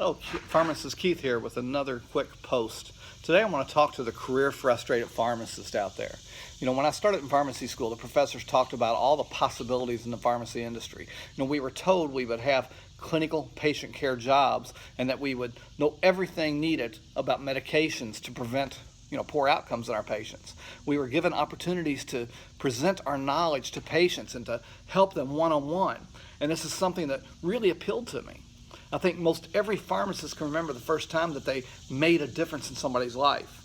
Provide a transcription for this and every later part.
Hello, Pharmacist Keith here with another quick post. Today I want to talk to the career frustrated pharmacist out there. When I started in pharmacy school, the professors talked about all the possibilities in the pharmacy industry. We were told we would have clinical patient care jobs and that we would know everything needed about medications to prevent poor outcomes in our patients. We were given opportunities to present our knowledge to patients and to help them one-on-one. And this is something that really appealed to me. I think most every pharmacist can remember the first time that they made a difference in somebody's life.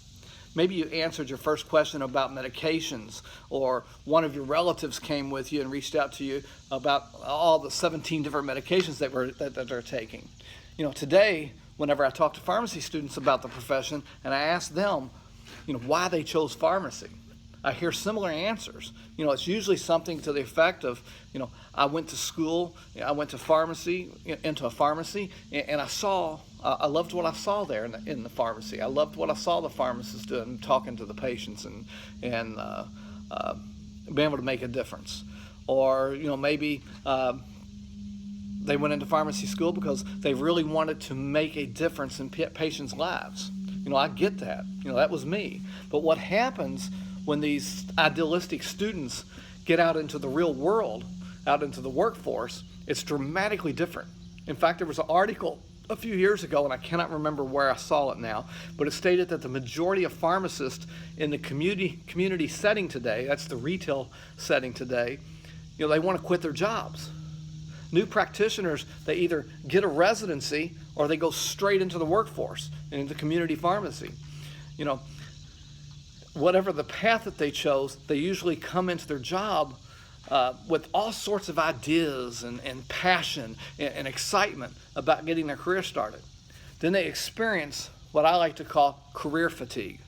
Maybe you answered your first question about medications, or one of your relatives came with you and reached out to you about all the 17 different medications that they're taking. Today, whenever I talk to pharmacy students about the profession and I ask them, why they chose pharmacy, I hear similar answers. It's usually something to the effect of, I went to school, I went to into a pharmacy, and I loved what I saw there in the pharmacy. I loved what I saw the pharmacists doing, talking to the patients and being able to make a difference. Or, maybe they went into pharmacy school because they really wanted to make a difference in patients' lives. I get that. That was me. But what happens when these idealistic students get out into the real world, out into the workforce, it's dramatically different. In fact, there was an article a few years ago, and I cannot remember where I saw it now, but it stated that the majority of pharmacists in the community setting today, that's the retail setting today, they want to quit their jobs. New practitioners, they either get a residency or they go straight into the workforce, into community pharmacy. Whatever the path that they chose, they usually come into their job with all sorts of ideas and passion and excitement about getting their career started. Then they experience what I like to call career fatigue,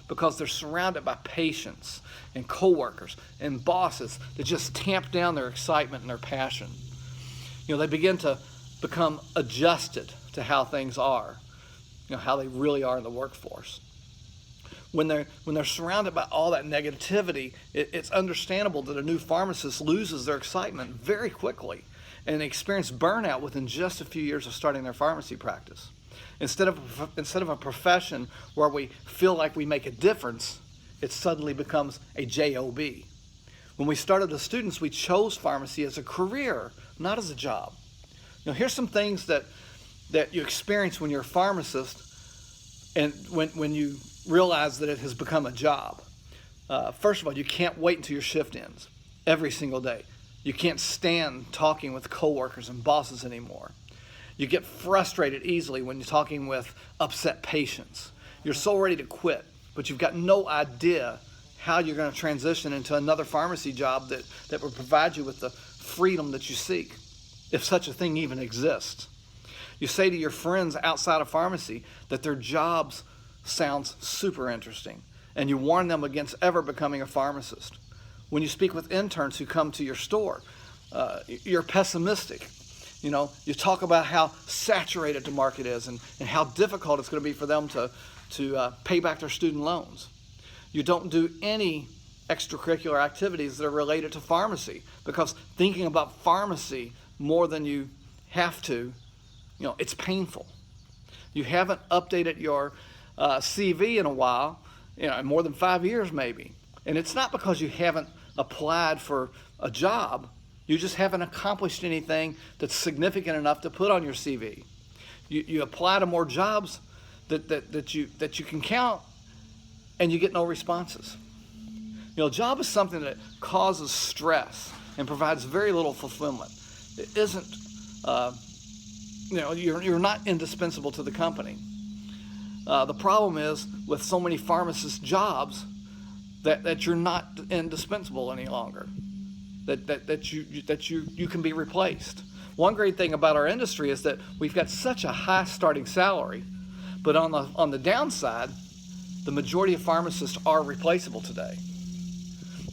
because they're surrounded by patients and coworkers and bosses that just tamp down their excitement and their passion. They begin to become adjusted to how things are, how they really are in the workforce. When they're surrounded by all that negativity, it's understandable that a new pharmacist loses their excitement very quickly and they experience burnout within just a few years of starting their pharmacy practice. Instead of a profession where we feel like we make a difference, it suddenly becomes a job. When we started as students, we chose pharmacy as a career, not as a job. Here's some things that you experience when you're a pharmacist and when you realize that it has become a job. First of all, you can't wait until your shift ends every single day. You can't stand talking with coworkers and bosses anymore. You get frustrated easily when you're talking with upset patients. You're so ready to quit, but you've got no idea how you're going to transition into another pharmacy job that will provide you with the freedom that you seek, if such a thing even exists. You say to your friends outside of pharmacy that their jobs sounds super interesting, and you warn them against ever becoming a pharmacist. When you speak with interns who come to your store, you're pessimistic. You talk about how saturated the market is and how difficult it's going to be for them to pay back their student loans. You don't do any extracurricular activities that are related to pharmacy, because thinking about pharmacy more than you have to, it's painful. You haven't updated your CV in a while, more than 5 years maybe. And it's not because you haven't applied for a job. You just haven't accomplished anything that's significant enough to put on your CV. You apply to more jobs that you can count, and you get no responses. Job is something that causes stress and provides very little fulfillment. It isn't, you're not indispensable to the company. The problem is with so many pharmacist jobs that you're not indispensable any longer. That you can be replaced. One great thing about our industry is that we've got such a high starting salary, but on the downside, the majority of pharmacists are replaceable today.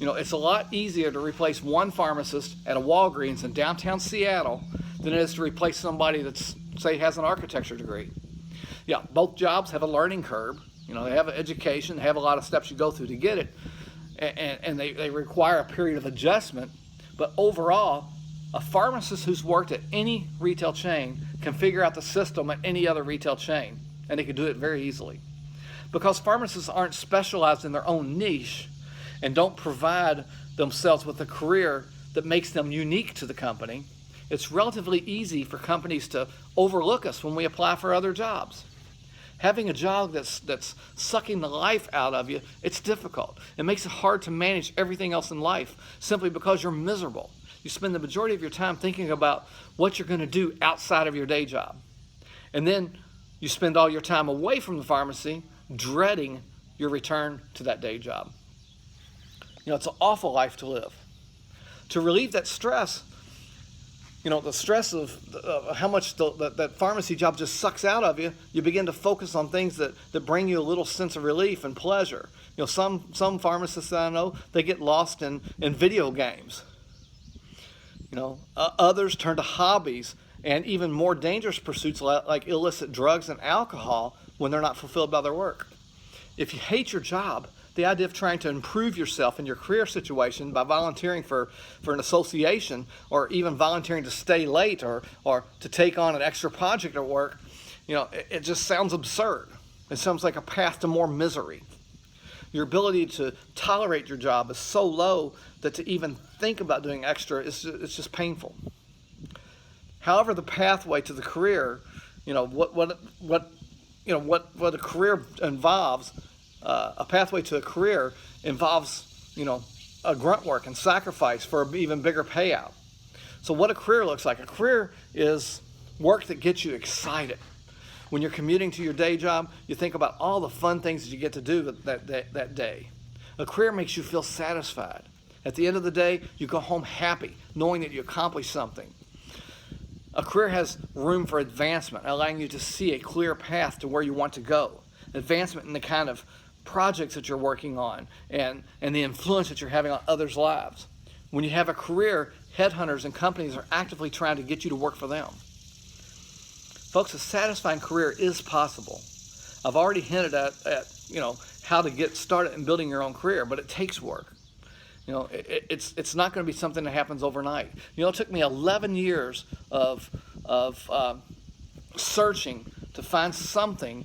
It's a lot easier to replace one pharmacist at a Walgreens in downtown Seattle than it is to replace somebody that's, say, has an architecture degree. Yeah, both jobs have a learning curve. They have an education, they have a lot of steps you go through to get it, and they require a period of adjustment. But overall, a pharmacist who's worked at any retail chain can figure out the system at any other retail chain, and they can do it very easily. Because pharmacists aren't specialized in their own niche and don't provide themselves with a career that makes them unique to the company, it's relatively easy for companies to overlook us when we apply for other jobs. Having a job that's sucking the life out of you, it's difficult. It makes it hard to manage everything else in life simply because you're miserable. You spend the majority of your time thinking about what you're going to do outside of your day job. And then you spend all your time away from the pharmacy dreading your return to that day job. It's an awful life to live. To relieve that stress, the stress of how much that pharmacy job just sucks out of you, you begin to focus on things that bring you a little sense of relief and pleasure. Some pharmacists that I know, they get lost in video games. Others turn to hobbies and even more dangerous pursuits like illicit drugs and alcohol when they're not fulfilled by their work. If you hate your job, the idea of trying to improve yourself in your career situation by volunteering for an association or even volunteering to stay late or to take on an extra project at work, it just sounds absurd. It sounds like a path to more misery. Your ability to tolerate your job is so low that to even think about doing extra it's just painful. However, the pathway to the career, what a career involves. A pathway to a career involves, a grunt work and sacrifice for an even bigger payout. So what a career looks like. A career is work that gets you excited. When you're commuting to your day job, you think about all the fun things that you get to do that day. A career makes you feel satisfied. At the end of the day, you go home happy, knowing that you accomplished something. A career has room for advancement, allowing you to see a clear path to where you want to go. Advancement in the kind of projects that you're working on and the influence that you're having on others' lives. When you have a career, headhunters and companies are actively trying to get you to work for them. Folks, a satisfying career is possible. I've already hinted at how to get started in building your own career, but it takes work. It's not going to be something that happens overnight. It took me 11 years of searching to find something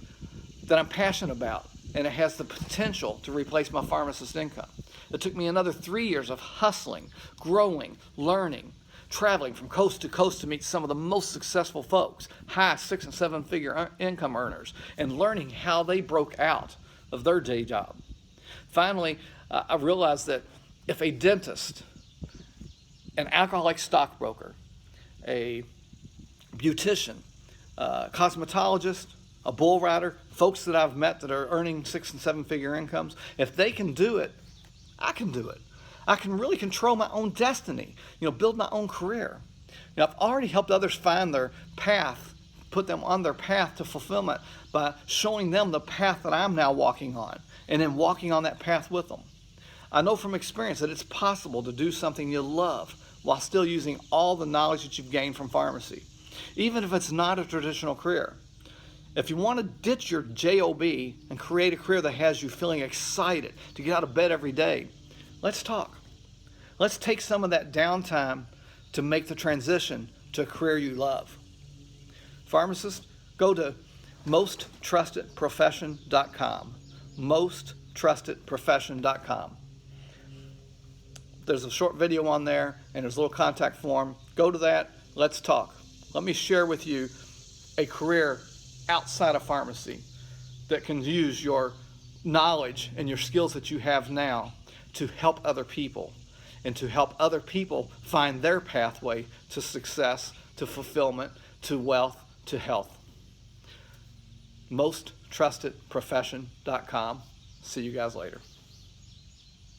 that I'm passionate about, and it has the potential to replace my pharmacist income. It took me another 3 years of hustling, growing, learning, traveling from coast to coast to meet some of the most successful folks, high 6- and 7-figure income earners, and learning how they broke out of their day job. Finally, I realized that if a dentist, an alcoholic stockbroker, a beautician, cosmetologist, a bull rider, folks that I've met that are earning 6- and 7-figure incomes, if they can do it, I can do it. I can really control my own destiny, build my own career. I've already helped others find their path, put them on their path to fulfillment by showing them the path that I'm now walking on and then walking on that path with them. I know from experience that it's possible to do something you love while still using all the knowledge that you've gained from pharmacy, even if it's not a traditional career. If you want to ditch your job and create a career that has you feeling excited to get out of bed every day, let's talk. Let's take some of that downtime to make the transition to a career you love. Pharmacists, go to mosttrustedprofession.com. Mosttrustedprofession.com. There's a short video on there, and there's a little contact form. Go to that. Let's talk. Let me share with you a career outside of pharmacy that can use your knowledge and your skills that you have now to help other people and to help other people find their pathway to success, to fulfillment, to wealth, to health. Mosttrustedprofession.com. See you guys later.